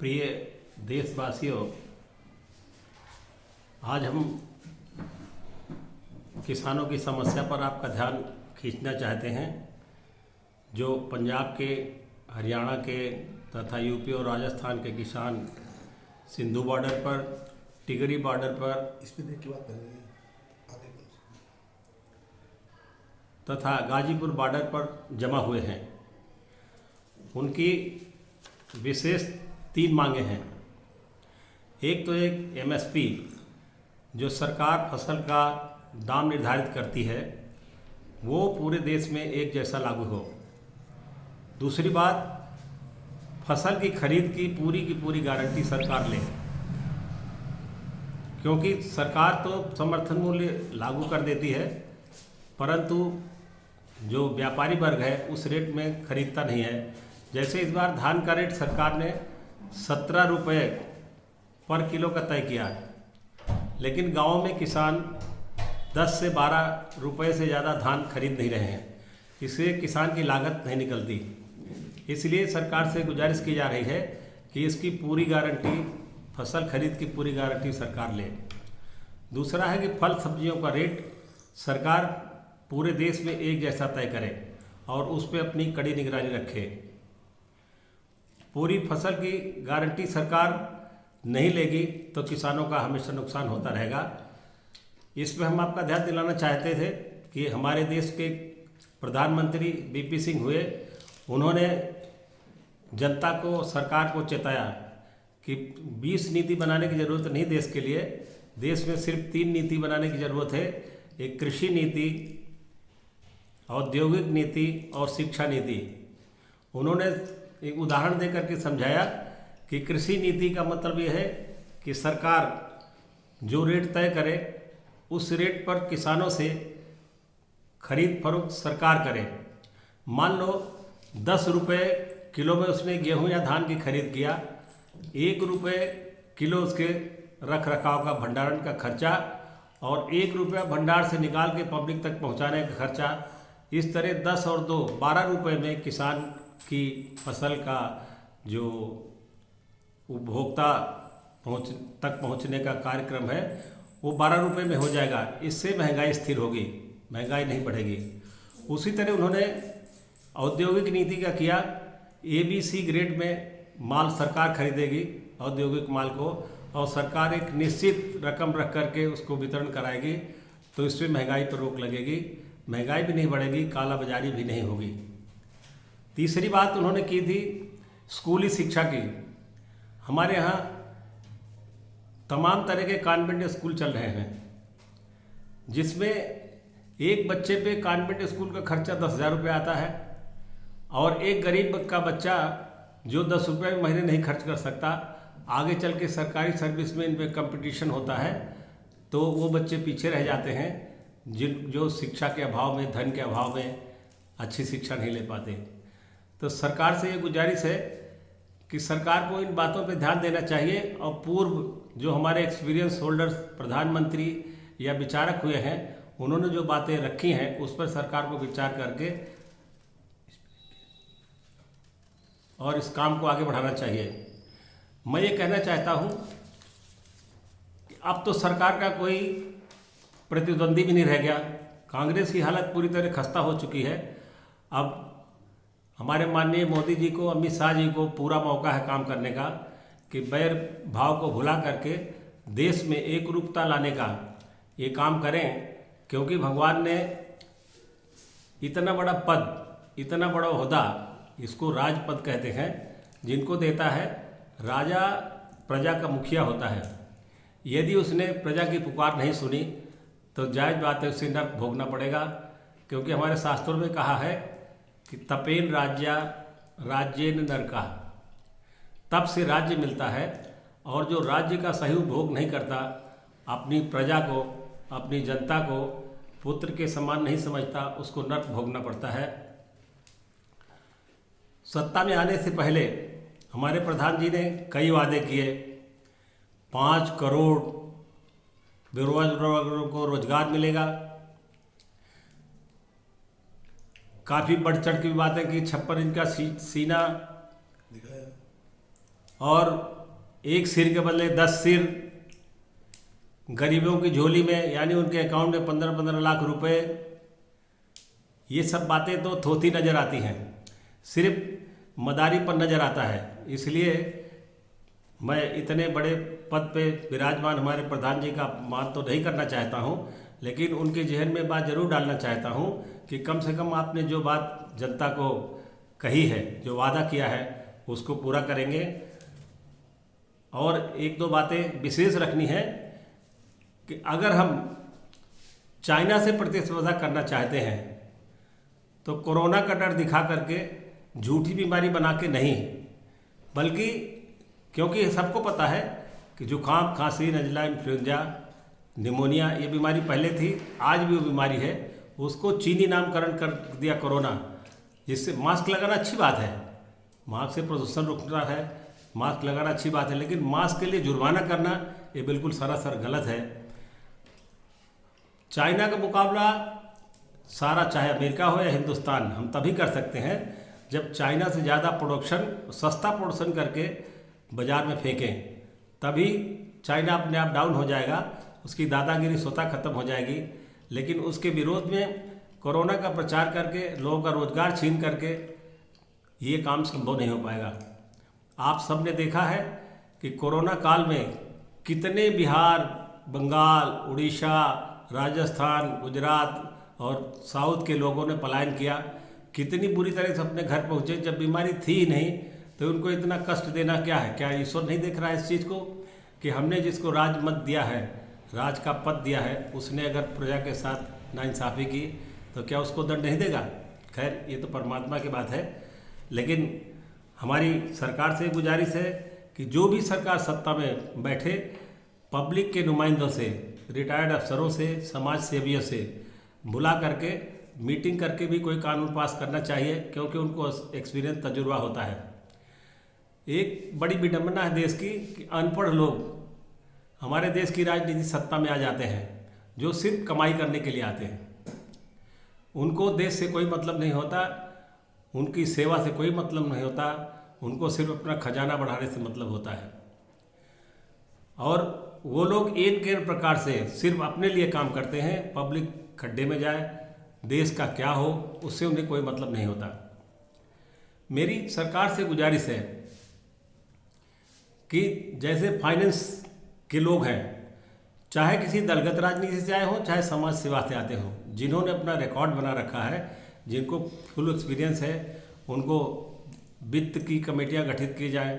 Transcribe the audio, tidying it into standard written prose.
प्रिय देशवासियों, आज हम किसानों की समस्या पर आपका ध्यान खींचना चाहते हैं। जो पंजाब के, हरियाणा के तथा यूपी और राजस्थान के किसान सिंधु बॉर्डर पर, टिगरी बॉर्डर पर तथा गाजीपुर बॉर्डर पर जमा हुए हैं, उनकी विशेष 3 मांगे हैं। एक तो एक एमएसपी, जो सरकार फसल का दाम निर्धारित करती है, वो पूरे देश में एक जैसा लागू हो। दूसरी बात, फसल की खरीद की पूरी गारंटी सरकार ले, क्योंकि सरकार तो समर्थन मूल्य लागू कर देती है, परंतु जो व्यापारी वर्ग है उस रेट में खरीदता नहीं है। जैसे इस बार धान का रेट सरकार ने 17 रुपये पर किलो का तय किया है, लेकिन गाँव में किसान 10 से 12 रुपये से ज़्यादा धान खरीद नहीं रहे हैं। इससे किसान की लागत नहीं निकलती। इसलिए सरकार से गुजारिश की जा रही है कि इसकी पूरी गारंटी, फसल खरीद की पूरी गारंटी सरकार ले। दूसरा है कि फल सब्जियों का रेट सरकार पूरे देश में एक जैसा तय करे और उस पर अपनी कड़ी निगरानी रखे। पूरी फसल की गारंटी सरकार नहीं लेगी तो किसानों का हमेशा नुकसान होता रहेगा। इसमें हम आपका ध्यान दिलाना चाहते थे कि हमारे देश के प्रधानमंत्री बीपी सिंह हुए, उन्होंने जनता को, सरकार को चेताया कि 20 नीति बनाने की ज़रूरत नहीं देश के लिए। देश में सिर्फ 3 नीति बनाने की ज़रूरत है। एक कृषि नीति, औद्योगिक नीति और शिक्षा नीति। उन्होंने एक उदाहरण दे करके समझाया कि कृषि नीति का मतलब यह है कि सरकार जो रेट तय करे उस रेट पर किसानों से खरीद फरोख्त सरकार करे। मान लो 10 रुपये किलो में उसने गेहूं या धान की खरीद किया, 1 रुपये किलो उसके रख रखाव का, भंडारण का खर्चा और 1 रुपया भंडार से निकाल के पब्लिक तक पहुंचाने का खर्चा। इस तरह 10 और 2 12 रुपये में किसान की फसल का जो उपभोक्ता तक पहुंचने का कार्यक्रम है वो 12 रुपये में हो जाएगा। इससे महंगाई स्थिर होगी, महंगाई नहीं बढ़ेगी। उसी तरह उन्होंने औद्योगिक नीति का किया। ABC ग्रेड में माल सरकार खरीदेगी, औद्योगिक माल को, और सरकार एक निश्चित रकम रख करके उसको वितरण कराएगी, तो इसमें महंगाई पर रोक लगेगी, महंगाई भी नहीं बढ़ेगी, काला बाजारी भी नहीं होगी। तीसरी बात उन्होंने की थी स्कूली शिक्षा की। हमारे यहाँ तमाम तरह के कॉन्वेंट स्कूल चल रहे हैं, जिसमें एक बच्चे पे कॉन्वेंट स्कूल का खर्चा 10,000 रुपये आता है, और एक गरीब का बच्चा जो 10 रुपये महीने नहीं खर्च कर सकता, आगे चल के सरकारी सर्विस में इनमें कंपटीशन होता है तो वो बच्चे पीछे रह जाते हैं, जो शिक्षा के अभाव में, धन के अभाव में अच्छी शिक्षा नहीं ले पाते। तो सरकार से ये गुजारिश है कि सरकार को इन बातों पे ध्यान देना चाहिए, और पूर्व जो हमारे एक्सपीरियंस होल्डर्स, प्रधानमंत्री या विचारक हुए हैं, उन्होंने जो बातें रखी हैं उस पर सरकार को विचार करके और इस काम को आगे बढ़ाना चाहिए। मैं ये कहना चाहता हूँ कि अब तो सरकार का कोई प्रतिद्वंदी भी नहीं रह गया। कांग्रेस की हालत पूरी तरह खस्ता हो चुकी है। अब हमारे माननीय मोदी जी को, अमित शाह जी को पूरा मौका है काम करने का कि बैर भाव को भुला करके देश में एकरूपता लाने का ये काम करें, क्योंकि भगवान ने इतना बड़ा पद, इतना बड़ा ओहदा, इसको राजपद कहते हैं, जिनको देता है। राजा प्रजा का मुखिया होता है। यदि उसने प्रजा की पुकार नहीं सुनी तो जायज़ बात है, उसे नर्क भोगना पड़ेगा, क्योंकि हमारे शास्त्रों में कहा है कि तपेन राज्या राज्येन नरका, तब से राज्य मिलता है, और जो राज्य का सही उपभोग नहीं करता, अपनी प्रजा को, अपनी जनता को पुत्र के समान नहीं समझता, उसको नर्क भोगना पड़ता है। सत्ता में आने से पहले हमारे प्रधान जी ने कई वादे किए। 5 करोड़ बेरोजगारों को रोजगार मिलेगा, काफ़ी बढ़ चढ़ की बातें की, 56 इंच का सीना और एक सिर के बदले 10 सिर गरीबों की झोली में, यानी उनके अकाउंट में 15-15 लाख रुपए। ये सब बातें तो थोथी नज़र आती हैं, सिर्फ मदारी पर नज़र आता है। इसलिए मैं इतने बड़े पद पे विराजमान हमारे प्रधान जी का अपमान तो नहीं करना चाहता हूँ, लेकिन उनके जहन में बात ज़रूर डालना चाहता हूँ कि कम से कम आपने जो बात जनता को कही है, जो वादा किया है, उसको पूरा करेंगे। और एक दो बातें विशेष रखनी है कि अगर हम चाइना से प्रतिस्पर्धा करना चाहते हैं तो कोरोना का डर दिखा करके, झूठी बीमारी बना के नहीं, बल्कि क्योंकि सबको पता है कि जुकाम, खांसी, नज़ला, इन्फ्लुएंजा, निमोनिया ये बीमारी पहले थी, आज भी वो बीमारी है। उसको चीनी नामकरण कर दिया कोरोना, जिससे मास्क लगाना अच्छी बात है, मास्क से प्रदूषण रुकना है, मास्क लगाना अच्छी बात है, लेकिन मास्क के लिए जुर्माना करना ये बिल्कुल सरासर गलत है। चाइना का मुकाबला सारा, चाहे अमेरिका हो या हिंदुस्तान, हम तभी कर सकते हैं जब चाइना से ज़्यादा प्रोडक्शन, सस्ता प्रोडक्शन करके बाज़ार में फेंकें, तभी चाइना अपने आप डाउन हो जाएगा, उसकी दादागिरी स्वतः खत्म हो जाएगी। लेकिन उसके विरोध में कोरोना का प्रचार करके, लोगों का रोजगार छीन करके ये काम संभव नहीं हो पाएगा। आप सब ने देखा है कि कोरोना काल में कितने बिहार, बंगाल, उड़ीसा, राजस्थान, गुजरात और साउथ के लोगों ने पलायन किया, कितनी बुरी तरह से अपने घर पहुँचे। जब बीमारी थी ही नहीं तो उनको इतना कष्ट देना क्या है? क्या ईश्वर नहीं देख रहा है इस चीज़ को कि हमने जिसको राज मत दिया है, राज का पद दिया है, उसने अगर प्रजा के साथ नाइंसाफ़ी की तो क्या उसको दंड नहीं देगा? खैर, ये तो परमात्मा की बात है। लेकिन हमारी सरकार से गुजारिश है कि जो भी सरकार सत्ता में बैठे, पब्लिक के नुमाइंदों से, रिटायर्ड अफसरों से, समाज सेवियों से बुला करके मीटिंग करके भी कोई कानून पास करना चाहिए, क्योंकि उनको एक्सपीरियंस, तजुर्बा होता है। एक बड़ी विडंबना है देश की कि अनपढ़ लोग हमारे देश की राजनीति सत्ता में आ जाते हैं, जो सिर्फ कमाई करने के लिए आते हैं। उनको देश से कोई मतलब नहीं होता, उनकी सेवा से कोई मतलब नहीं होता, उनको सिर्फ अपना खजाना बढ़ाने से मतलब होता है। और वो लोग एक गैर प्रकार से सिर्फ अपने लिए काम करते हैं, पब्लिक खड्डे में जाए, देश का क्या हो, उससे उन्हें कोई मतलब नहीं होता। मेरी सरकार से गुजारिश है कि जैसे फाइनेंस के लोग हैं, चाहे किसी दलगत राजनीति से आए हों, चाहे समाज सेवा से आते हों, जिन्होंने अपना रिकॉर्ड बना रखा है, जिनको फुल एक्सपीरियंस है, उनको वित्त की कमेटियां गठित की जाए,